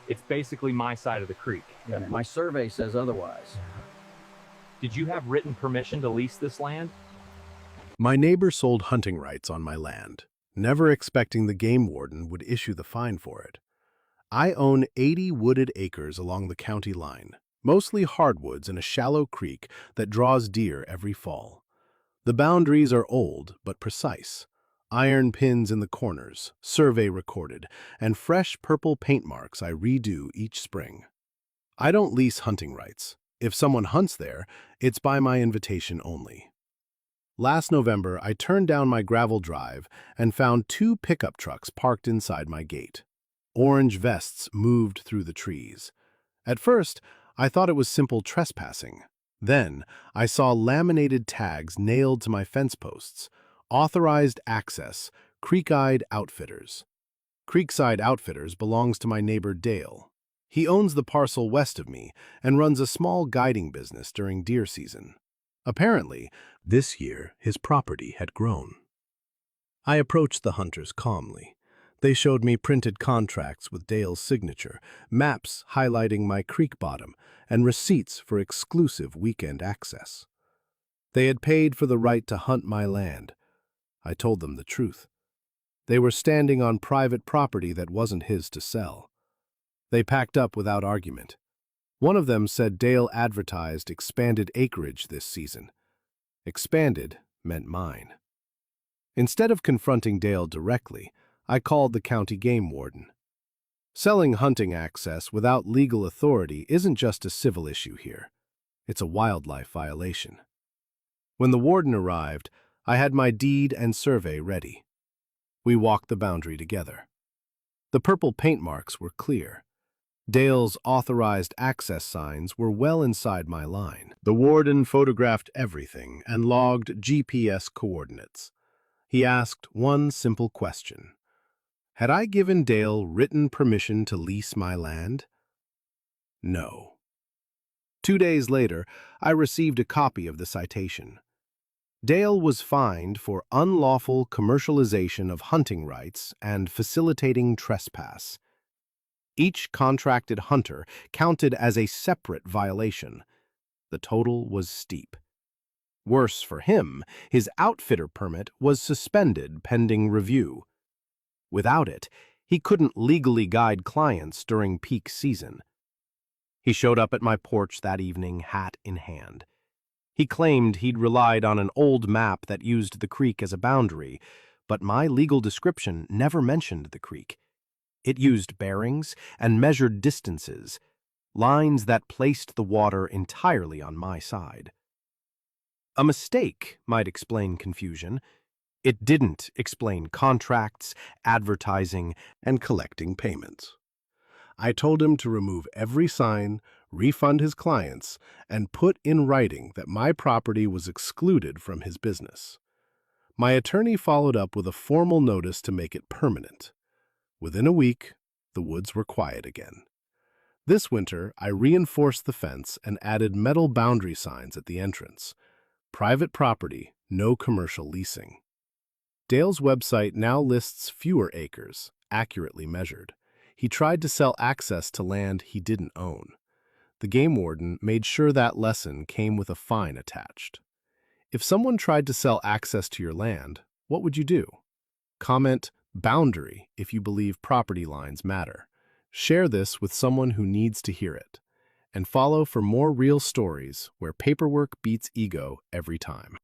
It's basically my side of the creek. Yeah, my survey says otherwise. Did you have written permission to lease this land? My neighbor sold hunting rights on my land, never expecting the game warden would issue the fine for it. I own 80 wooded acres along the county line, mostly hardwoods in a shallow creek that draws deer every fall. The boundaries are old but precise. Iron pins in the corners, survey recorded, and fresh purple paint marks I redo each spring. I don't lease hunting rights. If someone hunts there, it's by my invitation only. Last November, I turned down my gravel drive and found 2 pickup trucks parked inside my gate. Orange vests moved through the trees. At first, I thought it was simple trespassing. Then, I saw laminated tags nailed to my fence posts. Authorized access, Creekside Outfitters. Creekside Outfitters belongs to my neighbor Dale. He owns the parcel west of me and runs a small guiding business during deer season. Apparently, this year his property had grown. I approached the hunters calmly. They showed me printed contracts with Dale's signature, maps highlighting my creek bottom, and receipts for exclusive weekend access. They had paid for the right to hunt my land. I told them the truth. They were standing on private property that wasn't his to sell. They packed up without argument. One of them said Dale advertised expanded acreage this season. Expanded meant mine. Instead of confronting Dale directly, I called the county game warden. Selling hunting access without legal authority isn't just a civil issue here. It's a wildlife violation. When the warden arrived, I had my deed and survey ready. We walked the boundary together. The purple paint marks were clear. Dale's authorized access signs were well inside my line. The warden photographed everything and logged GPS coordinates. He asked one simple question. Had I given Dale written permission to lease my land? No. 2 days later, I received a copy of the citation. Dale was fined for unlawful commercialization of hunting rights and facilitating trespass. Each contracted hunter counted as a separate violation. The total was steep. Worse for him, his outfitter permit was suspended pending review. Without it, he couldn't legally guide clients during peak season. He showed up at my porch that evening, hat in hand. He claimed he'd relied on an old map that used the creek as a boundary, but my legal description never mentioned the creek. It used bearings and measured distances, lines that placed the water entirely on my side. A mistake might explain confusion. It didn't explain contracts, advertising, and collecting payments. I told him to remove every sign, refund his clients, and put in writing that my property was excluded from his business. My attorney followed up with a formal notice to make it permanent. Within a week, the woods were quiet again. This winter, I reinforced the fence and added metal boundary signs at the entrance. Private property, no commercial leasing. Dale's website now lists fewer acres, accurately measured. He tried to sell access to land he didn't own. The game warden made sure that lesson came with a fine attached. If someone tried to sell access to your land, what would you do? Comment boundary if you believe property lines matter. Share this with someone who needs to hear it. And follow for more real stories where paperwork beats ego every time.